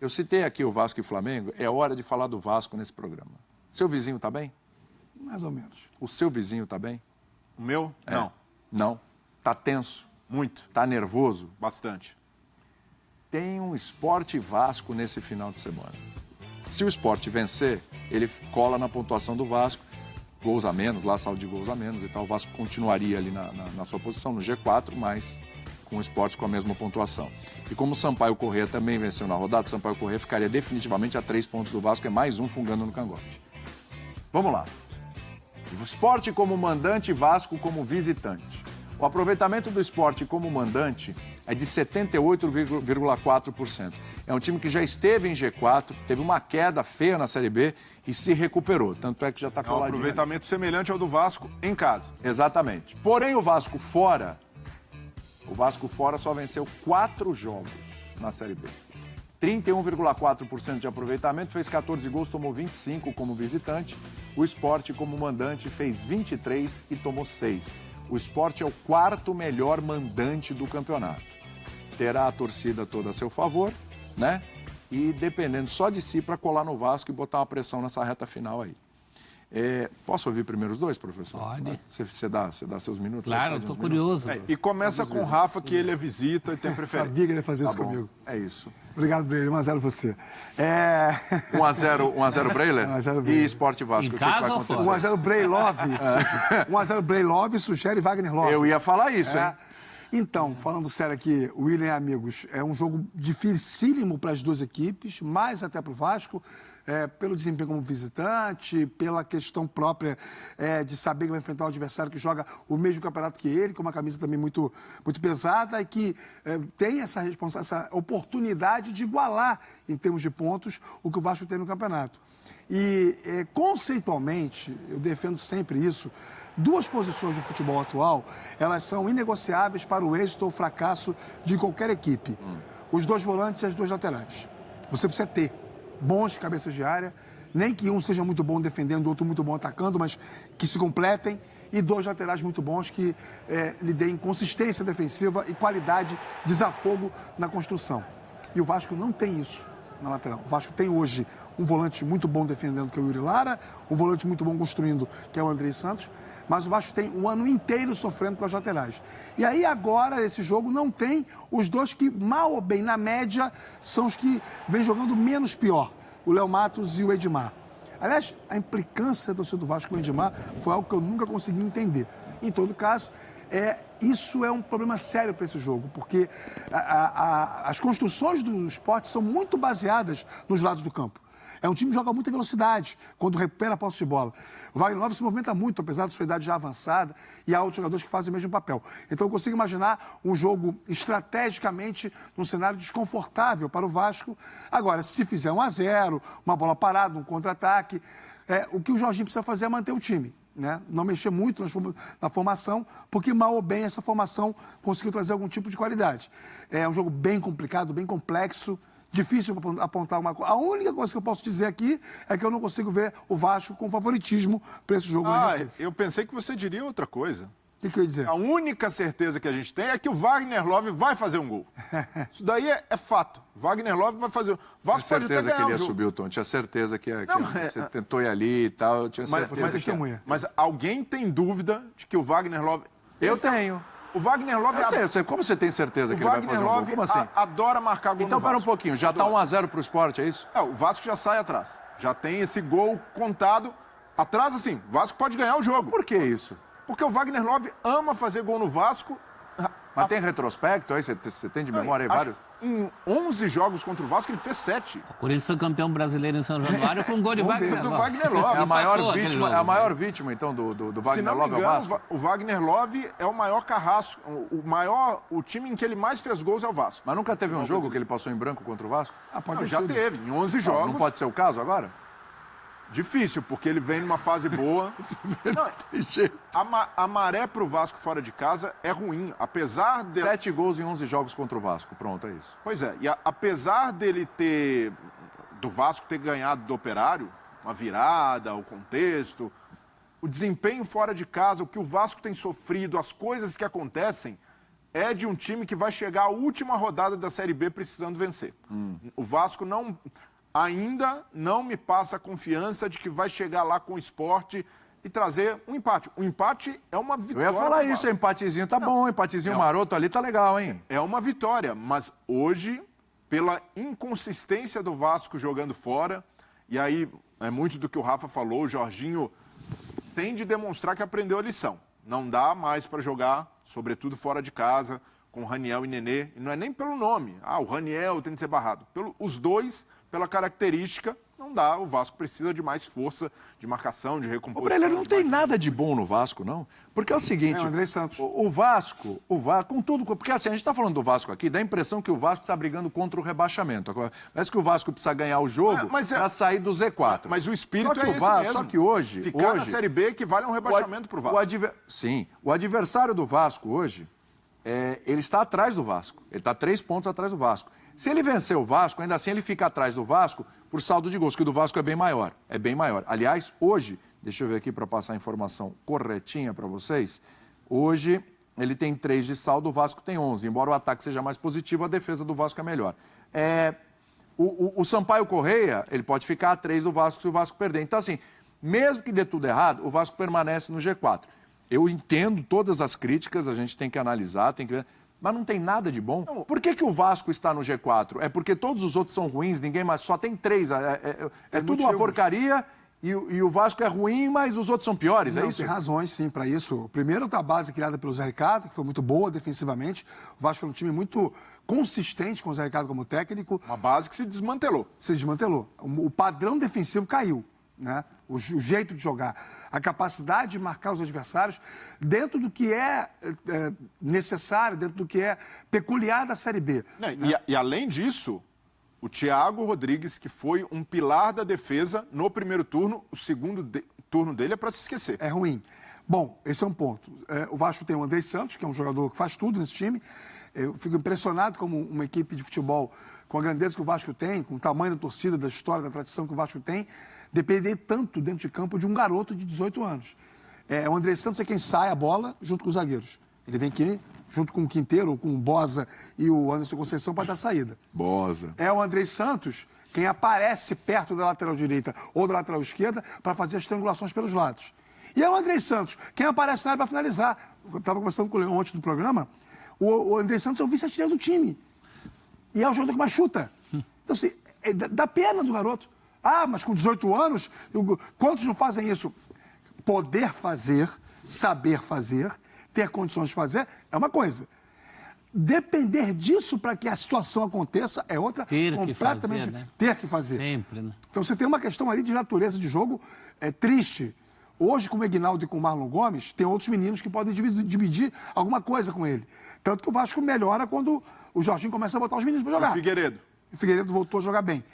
Eu citei aqui o Vasco e Flamengo, é hora de falar do Vasco nesse programa. Seu vizinho está bem? Mais ou menos. O seu vizinho está bem? O meu? É. Não. Não? Está tenso? Muito. Está nervoso? Bastante. Tem um Sport Vasco nesse final de semana. Se o Sport vencer, ele cola na pontuação do Vasco, gols a menos, lá saldo de gols a menos e tal. O Vasco continuaria ali na sua posição, no G4, mas com o Sport com a mesma pontuação. E como o Sampaio Corrêa também venceu na rodada, o Sampaio Corrêa ficaria definitivamente a 3 pontos do Vasco, é mais um fungando no cangote. Vamos lá. O Sport como mandante, Vasco como visitante. O aproveitamento do Sport como mandante é de 78,4%. É um time que já esteve em G4, teve uma queda feia na Série B e se recuperou. Tanto é que já está coladinho. É um aproveitamento semelhante ao do Vasco em casa. Exatamente. Porém, o Vasco fora só venceu 4 jogos na Série B. 31,4% de aproveitamento, fez 14 gols, tomou 25 como visitante. O Sport como mandante fez 23 e tomou 6. O Sport é o 4º melhor mandante do campeonato. Terá a torcida toda a seu favor, né? E dependendo só de si para colar no Vasco e botar uma pressão nessa reta final aí. Posso ouvir primeiro os dois, professor? Pode. Você dá seus minutos? Claro, estou curioso. E começa com o Rafa, que ele é visita e tem preferência. Sabia que ele ia fazer isso Tá bom, comigo. é isso. Obrigado, Breyer. 1-0 você. 1-0 Breiler? 1-0 Breiler. E Sport Vasco, Em o que vai casa ou acontecer? fora? 1-0 Breilov. 1-0 Breilov, Sucheri e Wagner Love. Eu ia falar isso, hein? Então, falando sério aqui, William e amigos, é um jogo dificílimo para as duas equipes, mais até para o Vasco, pelo desempenho como visitante, pela questão própria de saber que vai enfrentar um adversário que joga o mesmo campeonato que ele, com uma camisa também muito, muito pesada e que tem essa oportunidade de igualar, em termos de pontos, o que o Vasco tem no campeonato. E, conceitualmente, eu defendo sempre isso, duas posições do futebol atual, elas são inegociáveis para o êxito ou fracasso de qualquer equipe. Os dois volantes e as duas laterais. Você precisa ter bons cabeças de área, nem que um seja muito bom defendendo, o outro muito bom atacando, mas que se completem, e dois laterais muito bons que lhe deem consistência defensiva e qualidade, desafogo na construção. E o Vasco não tem isso na lateral. O Vasco tem hoje um volante muito bom defendendo, que é o Yuri Lara, um volante muito bom construindo, que é o Andrei Santos, mas o Vasco tem um ano inteiro sofrendo com as laterais. E aí agora, esse jogo, não tem os dois que, mal ou bem, na média, são os que vêm jogando menos pior, o Léo Matos e o Edmar. Aliás, a implicância do torcedor do Vasco com o Edmar foi algo que eu nunca consegui entender. Em todo caso, isso é um problema sério para esse jogo, porque as construções do Sport são muito baseadas nos lados do campo. É um time que joga muita velocidade quando recupera a posse de bola. O Wagner Love se movimenta muito, apesar da sua idade já avançada, e há outros jogadores que fazem o mesmo papel. Então eu consigo imaginar um jogo estrategicamente num cenário desconfortável para o Vasco. Agora, se fizer 1-0, uma bola parada, um contra-ataque, o que o Jorginho precisa fazer é manter o time. Né? Não mexer muito na formação, porque mal ou bem essa formação conseguiu trazer algum tipo de qualidade. É um jogo bem complicado, bem complexo, difícil apontar uma coisa. A única coisa que eu posso dizer aqui é que eu não consigo ver o Vasco com favoritismo para esse jogo. Eu pensei que você diria outra coisa. O que eu ia dizer? A única certeza que a gente tem é que o Wagner Love vai fazer um gol. Isso daí é fato. Wagner Love vai fazer. O Vasco pode até certeza ganhar que ele ia o jogo. subir o tom. Tinha certeza que você tentou ir ali e tal. Eu tinha certeza que Mas alguém tem dúvida de que o Wagner Love... Eu tenho. O Wagner Love... Como você tem certeza que ele vai fazer um gol? Wagner Como Love assim? adora marcar gol Então, no Vasco. para um pouquinho. Já está 1-0 para o Sport, é isso? O Vasco já sai atrás. Já tem esse gol contado. Atrás, assim, o Vasco pode ganhar o jogo. Por que isso? Porque o Wagner Love ama fazer gol no Vasco. Mas tem retrospecto aí? Você tem de memória aí vários? Em 11 jogos contra o Vasco, ele fez 7. Por isso foi campeão brasileiro em São Januário com um gol de Wagner Do Love. Wagner Love. É a maior vítima, então, do Wagner Love ao Vasco? O Wagner Love é o maior carrasco. O time em que ele mais fez gols é o Vasco. Mas nunca teve um jogo que ele passou em branco contra o Vasco? Já teve, em 11 jogos. Não pode ser o caso agora? Difícil, porque ele vem numa fase boa. A maré pro Vasco fora de casa é ruim, apesar de... 7 gols em 11 jogos contra o Vasco, pronto, é isso. Pois é, e apesar do Vasco ter ganhado do Operário, uma virada, o contexto, o desempenho fora de casa, o que o Vasco tem sofrido, as coisas que acontecem, é de um time que vai chegar à última rodada da Série B precisando vencer. O Vasco ainda não me passa a confiança de que vai chegar lá com o Sport e trazer um empate. O empate é uma vitória. Eu ia falar isso, empatezinho tá bom, empatezinho maroto ali tá legal, hein? É uma vitória, mas hoje, pela inconsistência do Vasco jogando fora, e aí é muito do que o Rafa falou, o Jorginho tem de demonstrar que aprendeu a lição. Não dá mais para jogar, sobretudo fora de casa, com Raniel e Nenê. E não é nem pelo nome. O Raniel tem de ser barrado. Os dois, pela característica, não dá. O Vasco precisa de mais força de marcação, de recomposição. O Brelero não tem nada de bom no Vasco, não. Porque é o seguinte... É o André Santos. O Vasco, com tudo... Porque assim, a gente está falando do Vasco aqui, dá a impressão que o Vasco está brigando contra o rebaixamento. Parece que o Vasco precisa ganhar o jogo para sair do Z4. Mas o espírito é esse mesmo. Só que hoje... Ficar na Série B equivale a um rebaixamento para o Vasco. Sim. O adversário do Vasco hoje, ele está atrás do Vasco. Ele está 3 pontos atrás do Vasco. Se ele vencer o Vasco, ainda assim ele fica atrás do Vasco por saldo de gols, que o do Vasco é bem maior. É bem maior. Aliás, hoje, deixa eu ver aqui para passar a informação corretinha para vocês, hoje ele tem 3 de saldo, o Vasco tem 11. Embora o ataque seja mais positivo, a defesa do Vasco é melhor. O Sampaio Correia, ele pode ficar a 3 do Vasco se o Vasco perder. Então, assim, mesmo que dê tudo errado, o Vasco permanece no G4. Eu entendo todas as críticas, a gente tem que analisar, tem que ver... Mas não tem nada de bom. Por que o Vasco está no G4? É porque todos os outros são ruins, ninguém mais... Só tem 3. É tudo uma porcaria e o Vasco é ruim, mas os outros são piores, é isso? Tem razões, sim, para isso. Primeiro, a base criada pelo Zé Ricardo, que foi muito boa defensivamente. O Vasco é um time muito consistente com o Zé Ricardo como técnico. Uma base que se desmantelou. Se desmantelou. O padrão defensivo caiu, né? O jeito de jogar, a capacidade de marcar os adversários dentro do que é necessário, dentro do que é peculiar da Série B. Né? E além disso, o Thiago Rodrigues, que foi um pilar da defesa no primeiro turno, o segundo turno dele é para se esquecer. É ruim. Bom, esse é um ponto. O Vasco tem o André Santos, que é um jogador que faz tudo nesse time. Eu fico impressionado como uma equipe de futebol, com a grandeza que o Vasco tem, com o tamanho da torcida, da história, da tradição que o Vasco tem, depender tanto dentro de campo de um garoto de 18 anos. O André Santos é quem sai a bola junto com os zagueiros. Ele vem aqui junto com o Quinteiro, com o Bosa e o Anderson Conceição para dar saída. Bosa. É o André Santos quem aparece perto da lateral direita ou da lateral esquerda para fazer as triangulações pelos lados. E é o André Santos quem aparece na área para finalizar. Eu estava conversando com o Leão antes do programa. O André Santos é o vice-artilheiro do time. E é o jogador que mais chuta. Então, assim, dá pena do garoto. Mas com 18 anos, quantos não fazem isso? Poder fazer, saber fazer, ter condições de fazer, é uma coisa. Depender disso para que a situação aconteça é outra. Ter que fazer, né? Ter que fazer. Sempre, né? Então você tem uma questão ali de natureza de jogo triste. Hoje, com o Aguinaldo e com o Marlon Gomes, tem outros meninos que podem dividir alguma coisa com ele. Tanto que o Vasco melhora quando o Jorginho começa a botar os meninos para jogar. O Figueiredo. O Figueiredo voltou a jogar bem.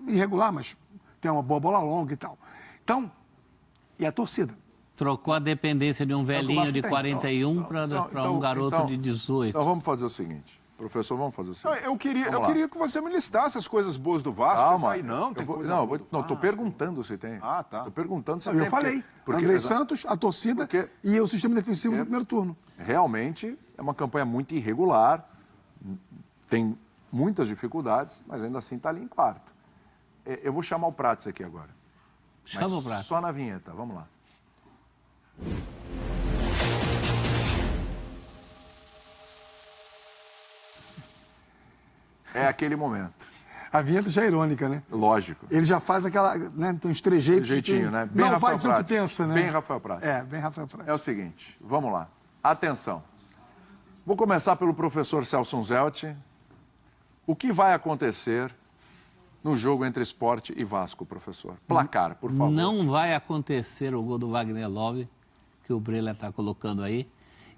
Irregular, mas tem uma boa bola longa e tal. Então, e a torcida? Trocou a dependência de um velhinho de 41 para um garoto de 18. Então vamos fazer o seguinte. Professor, vamos fazer o seguinte. Eu queria que você me listasse as coisas boas do Vasco. Calma. Tô perguntando se tem. Tá. Tô perguntando se tem. Eu falei. André Santos, a torcida e o sistema defensivo do primeiro turno. Realmente é uma campanha muito irregular, tem muitas dificuldades, mas ainda assim está ali em quarto. Eu vou chamar o Prats aqui agora. Chama o Prats. Só na vinheta, vamos lá. É aquele momento. A vinheta já é irônica, né? Lógico. Ele já faz aquela, né? Tem uns trejeitos. Jeitinho, né? Bem não Rafael vai dizer o que Prats. pensa, né? Bem Rafael Prats. Bem Rafael Prats. É o seguinte, vamos lá. Atenção. Vou começar pelo professor Celso Zelt. O que vai acontecer no jogo entre Sport e Vasco, professor? Placar, por favor. Não vai acontecer o gol do Wagner Love, que o Brela está colocando aí,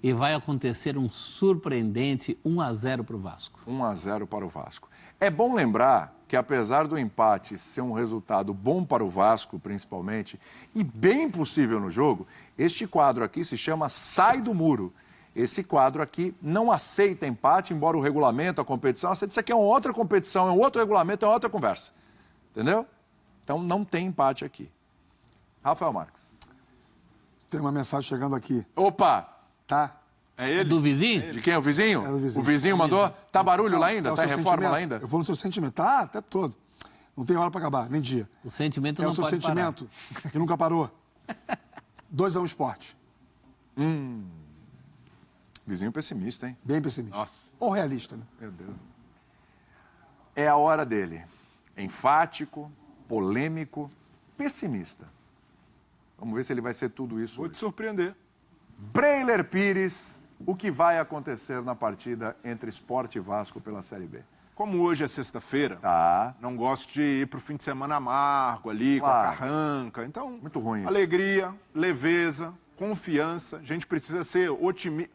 e vai acontecer um surpreendente 1-0 para o Vasco. 1-0 para o Vasco. É bom lembrar que, apesar do empate ser um resultado bom para o Vasco, principalmente, e bem possível no jogo, este quadro aqui se chama Sai do Muro. Esse quadro aqui não aceita empate, embora o regulamento, a competição, aceita. Isso aqui é uma outra competição, é um outro regulamento, é uma outra conversa. Entendeu? Então não tem empate aqui. Rafael Marques. Tem uma mensagem chegando aqui. Opa! Tá? É ele? Do vizinho? De quem? O vizinho? É do vizinho. O vizinho mandou? Tá barulho lá ainda? É o Tá em seu reforma sentimento. lá ainda? Eu vou no seu sentimento. Tá, até todo. Não tem hora pra acabar, nem dia. O sentimento É não o seu pode sentimento que nunca parou. 2-1 Sport. Vizinho pessimista, hein? Bem pessimista. Nossa. Ou realista, né? Meu Deus. É a hora dele. Enfático, polêmico, pessimista. Vamos ver se ele vai ser tudo isso Vou hoje. te surpreender. Breiler Pires, o que vai acontecer na partida entre Sport e Vasco pela Série B? Como hoje é sexta-feira, Tá. não gosto de ir pro fim de semana amargo ali, com a Claro. carranca. Então, Muito ruim isso. alegria, leveza, confiança. A gente precisa ser otimista.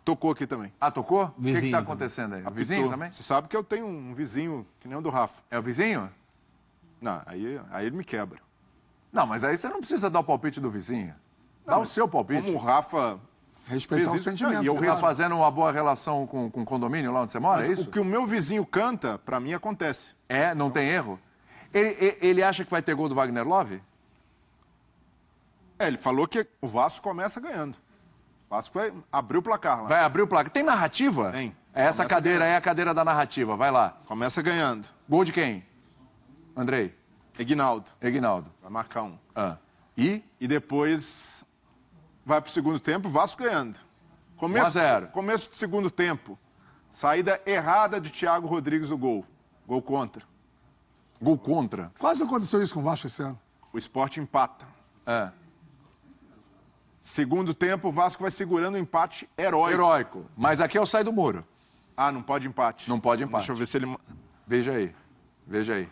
Tocou aqui também. Ah, tocou? O que Vizinho está também. acontecendo aí? O Apitou. vizinho também? Você sabe que eu tenho um vizinho que nem o do Rafa. É o vizinho? Não, aí ele me quebra. Não, mas aí você não precisa dar o palpite do vizinho. Dá o seu palpite. Como o Rafa Respeitar fez o isso, sentimento. não, e eu né? Você tá respeito. fazendo uma boa relação com o condomínio lá onde você mora, Mas é isso? o que o meu vizinho canta, pra mim acontece. É, não tem erro? Ele acha que vai ter gol do Wagner Love? Ele falou que o Vasco começa ganhando. O Vasco vai abrir o placar lá. Vai abrir o placar. Tem narrativa? Tem. Essa Começa cadeira ganhando. é a cadeira da narrativa. Vai lá. Começa ganhando. Gol de quem? Andrei. Eguinaldo Eguinaldo. vai marcar um. Ah. E? E depois vai pro segundo tempo, o Vasco ganhando. 1 a 0. Começo do segundo tempo. Saída errada de Thiago Rodrigues do gol. Gol contra. Gol contra. Quase aconteceu isso com o Vasco esse ano. O Sport empata. É. Segundo tempo, o Vasco vai segurando um empate heróico. Heróico. Mas aqui é o sai do muro. Ah, não pode empate. Não pode empate. Deixa eu ver se ele... Veja aí. Veja aí.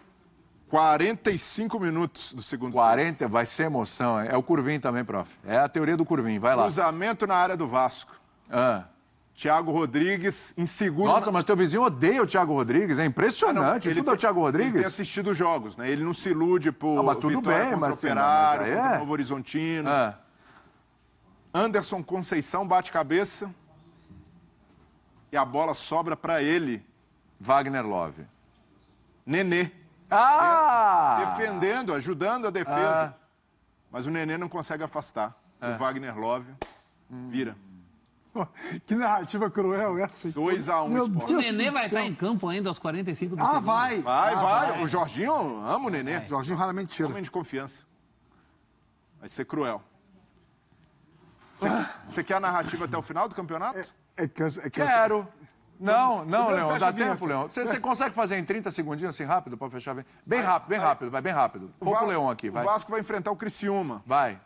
45 minutos do segundo tempo. 40, vai ser emoção. É o Curvim também, prof. É a teoria do Curvim. Vai lá. Cruzamento na área do Vasco. Ah. Thiago Rodrigues em segundo... Nossa, mas teu vizinho odeia o Thiago Rodrigues. É impressionante. Tudo é o Thiago Ele Rodrigues. tem assistido os jogos, né? Ele não se ilude por mas tudo vitória bem, contra mas o assim, Operário, mas aí contra é. o Novo Horizontino. Ah. Anderson Conceição bate cabeça e a bola sobra para ele, Wagner Love. Nenê, Ah! defendendo, ajudando a defesa. Mas o Nenê não consegue afastar. O Wagner Love vira. Que narrativa cruel essa. 2-1 Meu Sport. O Deus Nenê do vai céu. estar em campo ainda aos 45 do Ah, segundo. vai. Vai. O Jorginho ama o Nenê. Jorginho raramente tira. Homem de confiança. Vai ser cruel. Você quer a narrativa até o final do campeonato? Quero. Não, Leão, Leão, fecha dá a vinheta. tempo, Leão. Você consegue fazer em 30 segundinhos assim rápido para fechar bem? Bem rápido, vai bem rápido. Pouco o Leão aqui, O vai. Vasco vai enfrentar o Criciúma. Vai.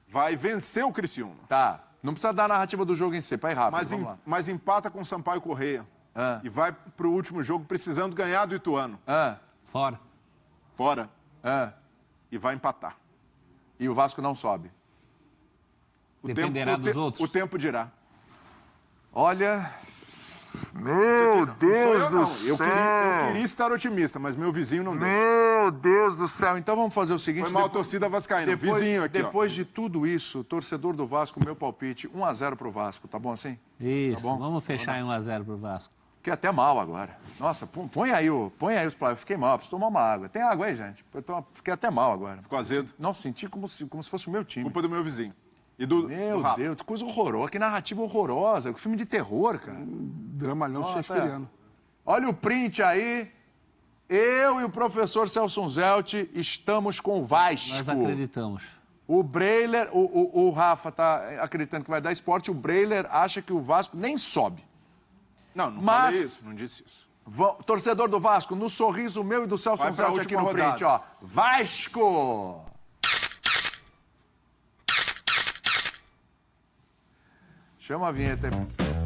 Vai vencer o Criciúma. Tá. Não precisa dar a narrativa do jogo em si, vai rápido, vamos lá. Mas empata com o Sampaio Correia. Ah. E vai pro último jogo precisando ganhar do Ituano. Fora. Fora. Ah. E vai empatar. E o Vasco não sobe. Dependerá dos outros. O tempo dirá. Olha... Não Meu sou Deus eu, do não. céu! Eu queria estar otimista, mas meu vizinho não deixa. Meu Deus do céu! Então vamos fazer o seguinte... Foi mal torcida vascaína. Vizinho aqui, Depois de tudo isso, torcedor do Vasco, meu palpite, 1-0 pro Vasco, tá bom assim? Isso, Tá bom? vamos fechar em 1-0 pro Vasco. Fiquei até mal agora. Nossa, põe aí os planos. Fiquei mal, preciso tomar uma água. Tem água aí, gente? Fiquei até mal agora. Ficou azedo. Nossa, senti como se fosse o meu time. Culpa do meu vizinho. E do Meu Rafa. Deus, que coisa horrorosa, que narrativa horrorosa. Que filme de terror, cara. Dramalhão shakespeariano. Olha o print aí. Eu e o professor Celso Zelt estamos com o Vasco. Nós acreditamos. O Breiler, o Rafa tá acreditando que vai dar esporte, o Breiler acha que o Vasco nem sobe. Não Mas- falei isso, não disse isso. Torcedor do Vasco, no sorriso meu e do Celso Vai pra Zelt aqui no última print, ó. Vasco! Chama a vinheta aí.